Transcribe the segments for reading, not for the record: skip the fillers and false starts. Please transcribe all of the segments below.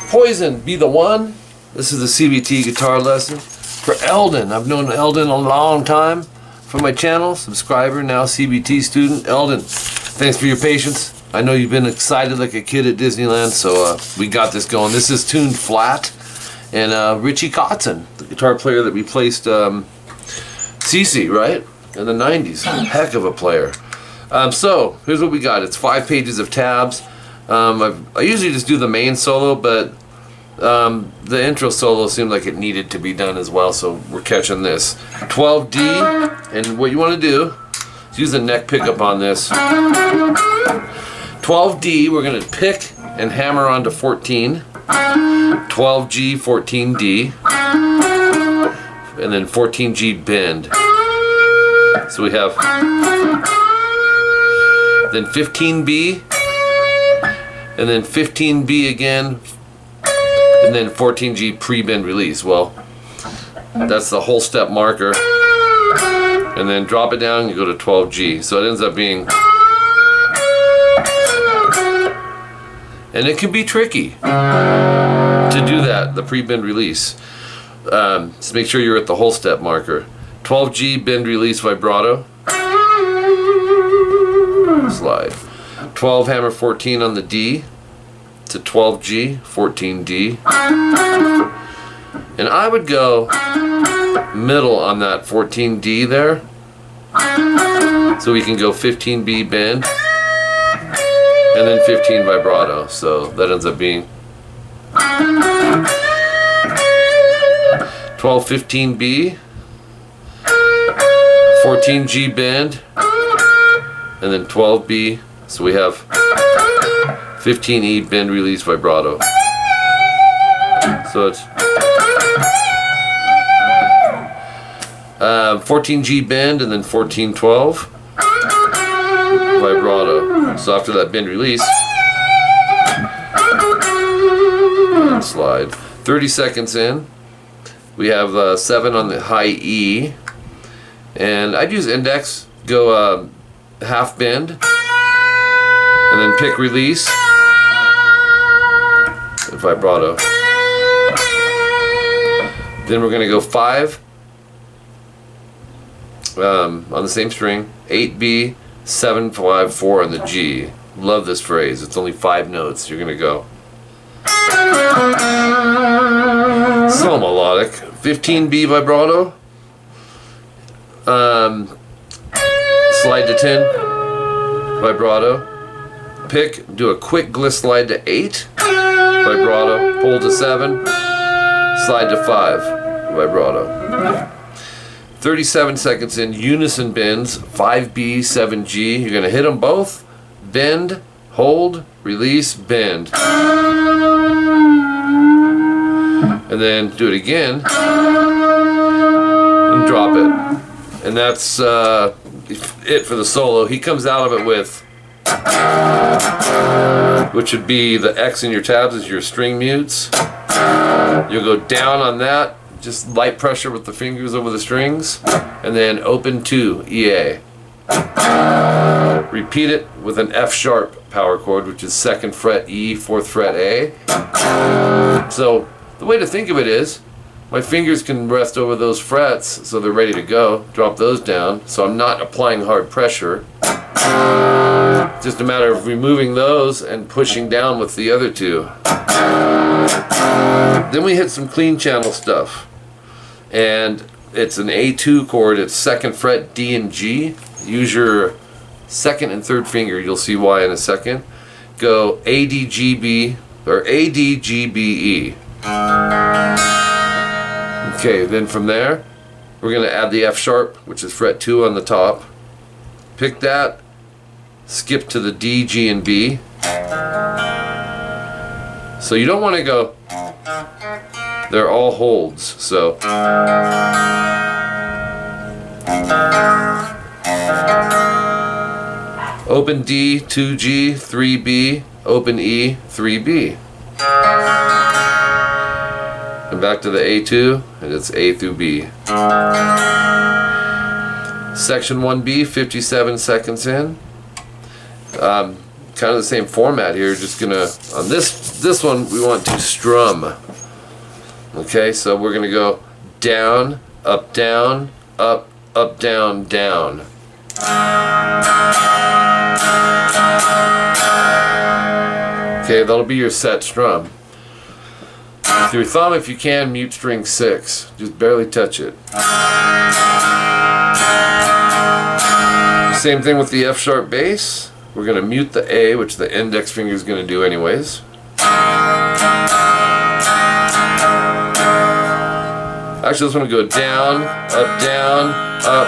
Poison, be the one. This is the CBT guitar lesson for Eldon. I've known Eldon a long time from my channel, subscriber, now CBT student. Eldon, thanks for your patience. I know you've been excited like a kid at Disneyland, so we got this going. This is tuned flat, and Richie Kotzen, the guitar player that replaced 𝐂𝐒𝐒, right? In the 90s. Heck of a player. So, here's what we got. It's 5 pages of tabs. I usually just do the main solo, but the intro solo seemed like it needed to be done as well, so we're catching this. 12D, and what you want to do is use the neck pickup on this. 12D, we're going to pick and hammer onto 14. 12G, 14D, and then 14G bend. So we have then 15B, and then 15B again, and then 14G pre-bend release. Well, that's the whole step marker, and then drop it down and you go to 12G. So it ends up being, and it can be tricky to do that, the pre-bend release. Just make sure you're at the whole step marker. 12G bend release vibrato, slide. 12 hammer 14 on the D to 12G, 14D. And I would go middle on that 14D there. So we can go 15B bend and then 15 vibrato. So that ends up being 12, 15B, 14G bend, and then 12B. So we have 15E bend release vibrato. So it's 14G bend and then 1412 vibrato. So after that bend release, and slide. 30 seconds in, we have 7 on the high E, and I'd use index, go half bend, and then pick release and vibrato. Then we're going to go 5 on the same string, 8B, 7, 5, 4 on the G. Love this phrase. It's only 5 notes. You're going to go. So melodic. 15B vibrato. Slide to 10 vibrato. Pick, do a quick gliss slide to 8 vibrato. Pull to 7. Slide to 5 vibrato. 37 seconds in, unison bends, 5B, 7G. You're going to hit them both. Bend, hold, release, bend. And then do it again. And drop it. And that's it for the solo. He comes out of it with, which would be the X in your tabs is your string mutes. You'll go down on that, just light pressure with the fingers over the strings, and then open 2, EA. Repeat it with an F sharp power chord, which is 2nd fret E, 4th fret A. So the way to think of it is, my fingers can rest over those frets so they're ready to go. Drop those down, so I'm not applying hard pressure. Just a matter of removing those and pushing down with the other 2. Then we hit some clean channel stuff. And it's an A2 chord, it's 2nd fret D and G. Use your 2nd and 3rd finger, you'll see why in a second. Go A, D, G, B, or A, D, G, B, E. Okay, then from there, we're going to add the F sharp, which is fret 2 on the top. Pick that, skip to the D, G, and B. So you don't want to go They're all holds, so. Open D, 2G, 3B, open E, 3B. And back to the A2, and it's A through B. Section 1B, 57 seconds in. Kind of the same format here, just gonna, on this one, we want to strum. Okay, so we're gonna go down, up, down, up, up, down, down. Okay, that'll be your set strum. With your thumb, if you can, mute string 6. Just barely touch it. Same thing with the F sharp bass. We're going to mute the A, which the index finger is going to do anyways. Actually, this one will go down, up, down, up,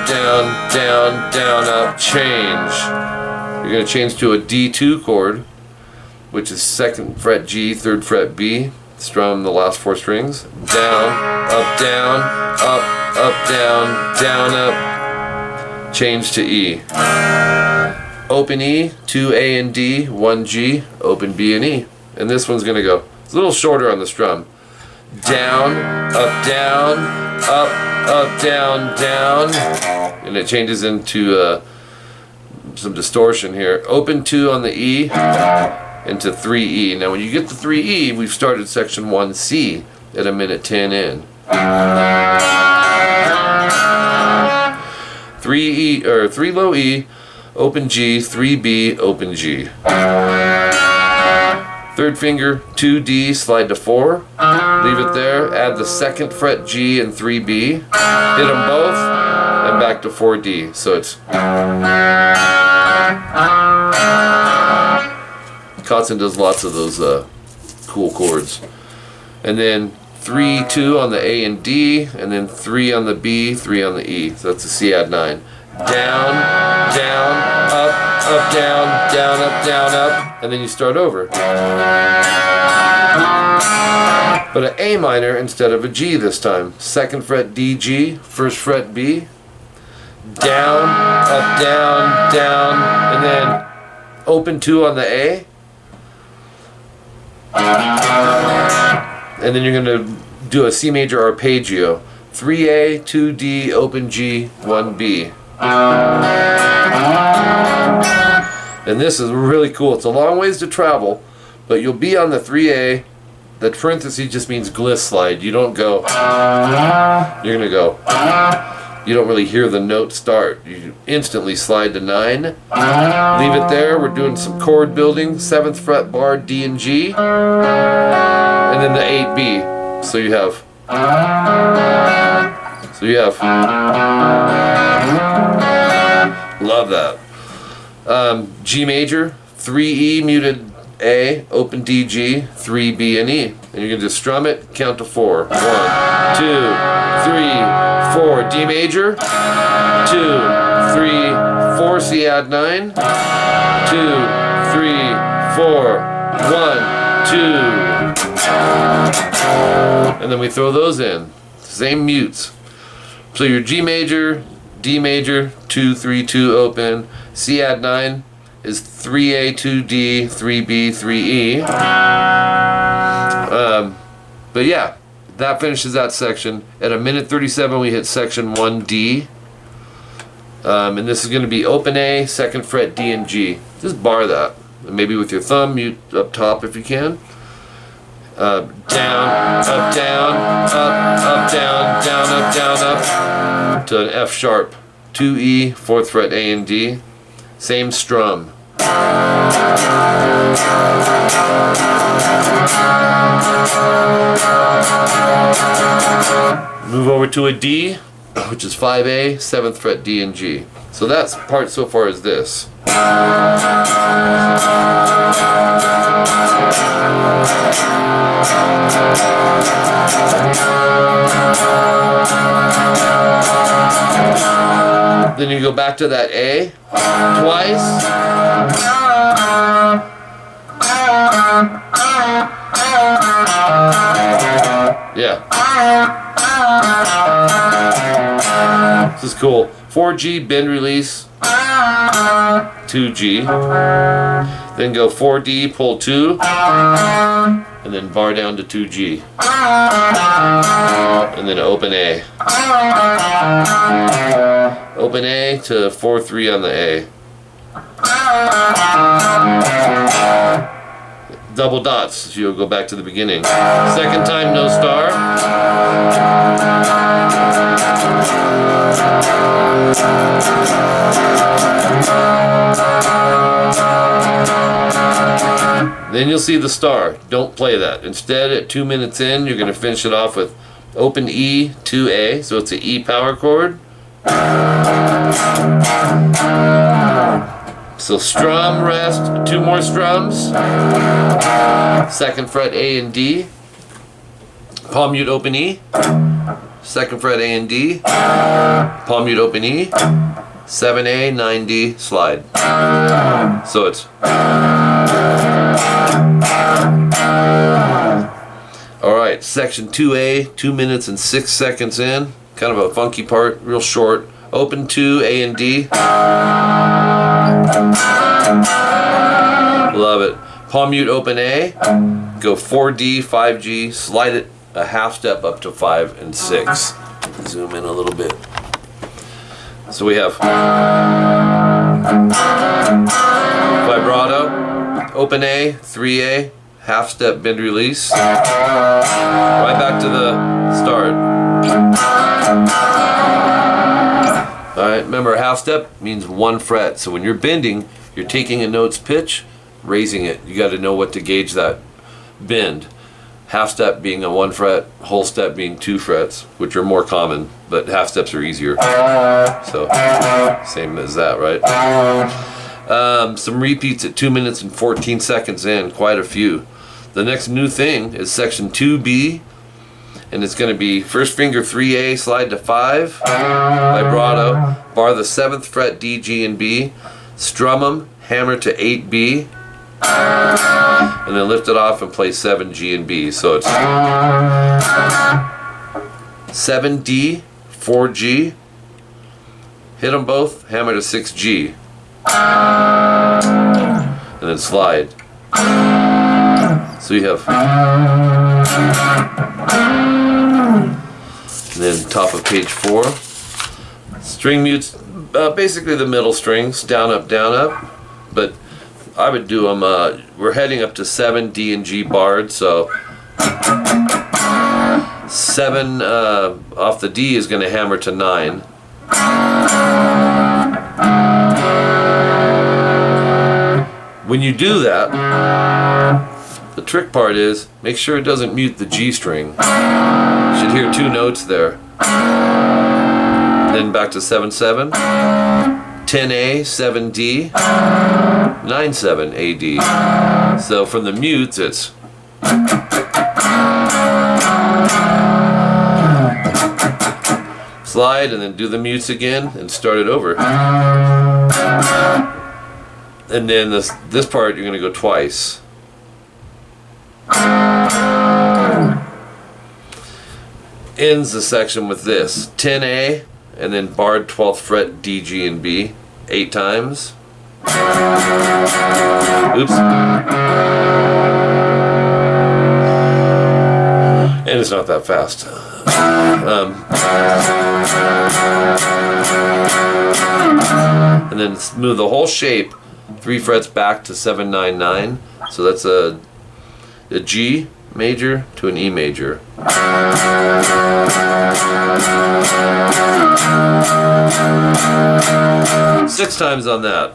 down, down, down, up, change. You're going to change to a D2 chord, which is 2nd fret G, 3rd fret B. Strum the last 4 strings. Down, up, down, down, up. Change to E. Open E, 2 A and D, 1 G, open B and E. And this one's going to go, it's a little shorter on the strum. Down, up, down, down. And it changes into some distortion here. Open 2 on the E into 3E. Now when you get to 3E, we've started section 1C at 1:10 in. 3E or 3 low E, open G, 3B, open G. 3rd finger, 2D, slide to 4. Leave it there. Add the 2nd fret G and 3B. Hit them both, and back to 4D. So it's. Kotzen does lots of those cool chords. And then 3, 2 on the A and D, and then 3 on the B, 3 on the E. So that's a C add 9. Down, down, up, down, down, up, and then you start over. But an A minor instead of a G this time. 2nd fret D, G, 1st fret B. Down, up, down, down, and then open 2 on the A. And then you're going to do a C major arpeggio. 3A, 2D, open G, 1B. And this is really cool. It's a long ways to travel, but you'll be on the 3A. The parenthesis just means gliss slide. You don't go. You're going to go. You don't really hear the note start. You instantly slide to 9. Leave it there. We're doing some chord building. 7th fret bar D and G. And then the 8B. So you have. Love that. G major, 3E muted A, open D, G, 3B and E. And you can just strum it, count to 4. 1, 2, 3, 4. D major, 2, 3, 4. C add 9. 2, 3, 4. 1, 2. And then we throw those in. Same mutes. So your G major, D major, 2, 3, 2 open. C add 9 is 3A, 2D, 3B, 3E. But yeah, that finishes that section. At 1:37 we hit section 1D. And this is going to be open A, 2nd fret D and G. Just bar that. And maybe with your thumb, mute up top if you can. Down, up, down, up, down, down, up, down, up. To an F sharp. 2E, 4th fret A and D. Same strum. Move over to a D, which is 5A, 7th fret D and G. So that's part so far is this. Then you go back to that A twice. Yeah. This is cool. 4G, bend release, 2G. Then go 4D, pull 2, and then bar down to 2G. And then open A. Open A to 4-3 on the A. Double dots, so you'll go back to the beginning. Second time, no star. Then you'll see the star. Don't play that. Instead, at 2 minutes in, you're going to finish it off with open E, 2A, so it's an E power chord. So strum, rest, 2 more strums. Second fret A and D. Palm mute, open E. Second fret A and D. Palm mute, open E. 7A, 9D, slide. So it's. Alright, section 2A, 2 minutes and 6 seconds in. Kind of a funky part, real short. Open 2, A and D. Love it. Palm mute, open A. Go 4D, 5G, slide it a half step up to 5 and 6. Zoom in a little bit. So we have vibrato, open A, 3A, half step, bend release. Right back to the start. Alright, remember half step means 1 fret. So when you're bending, you're taking a note's pitch, raising it. You got to know what to gauge that bend. Half step being a 1 fret, whole step being 2 frets, which are more common, but half steps are easier. So, same as that, right? Some repeats at 2 minutes and 14 seconds in, quite a few. The next new thing is section 2B, and it's going to be first finger 3A, slide to 5, vibrato, bar the 7th fret D, G, and B, strum them, hammer to 8B, and then lift it off and play 7G and B. So it's 7D, 4G, hit them both, hammer to 6G, and then slide. So you have, and then top of page 4, string mutes, basically the middle strings, down, up, but I would do them, we're heading up to 7, D and G barred, so 7 off the D is going to hammer to 9. When you do that, the trick part is, make sure it doesn't mute the G string. You should hear 2 notes there. Then back to 7-7, 10A, 7D, 9-7, AD. So from the mutes, it's slide and then do the mutes again and start it over. And then this part you're going to go twice. Ends the section with this 10A and then barred 12th fret D, G, and B 8 times. Oops. And it's not that fast. And then move the whole shape 3 frets back to 7-9-9. So that's a G major to an E major. Six times on that.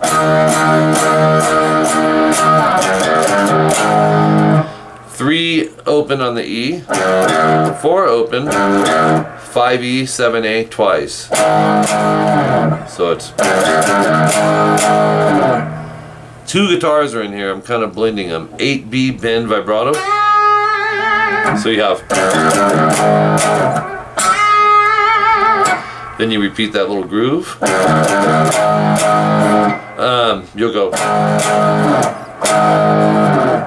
3 open on the E, 4 open, 5E, 7A twice. So it's 2 guitars are in here. I'm kind of blending them. 8B bend vibrato. So you have. Then you repeat that little groove. You'll go.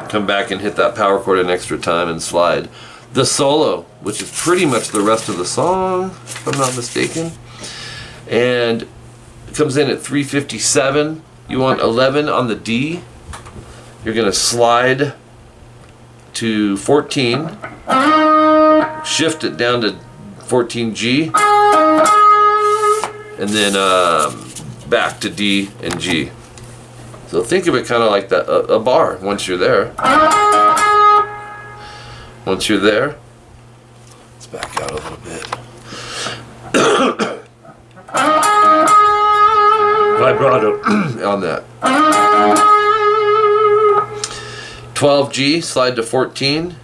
Come back and hit that power chord an extra time and slide. the solo, which is pretty much the rest of the song, if I'm not mistaken. And it comes in at 357. You want 11 on the D. You're going to slide to 14, shift it down to 14G, and then back to D and G. So think of it kind of like a bar once you're there. Once you're there, let's back out a little bit. Vibrato on that. 12G, slide to 14,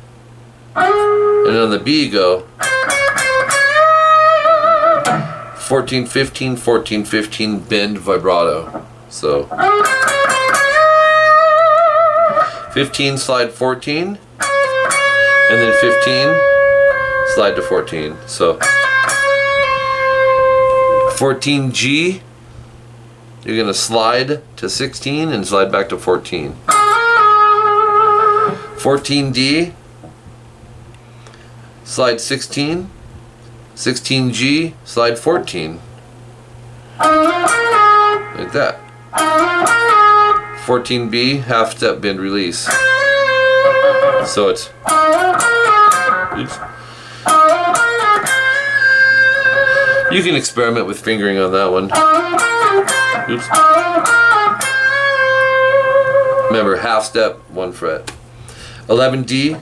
and on the B go 14, 15, 14, 15, bend vibrato. So 15, slide 14, and then 15, slide to 14. So 14G, you're going to slide to 16 and slide back to 14. 14D, slide 16, 16G, slide 14. Like that. 14B, half step bend release. So it's, oops. You can experiment with fingering on that one. Oops. Remember, half step, 1 fret. 11D,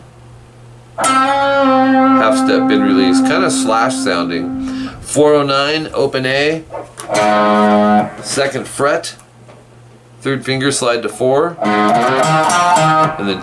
half step bend release, kind of slash sounding. 409, open A, 2nd fret, 3rd finger slide to 4, and then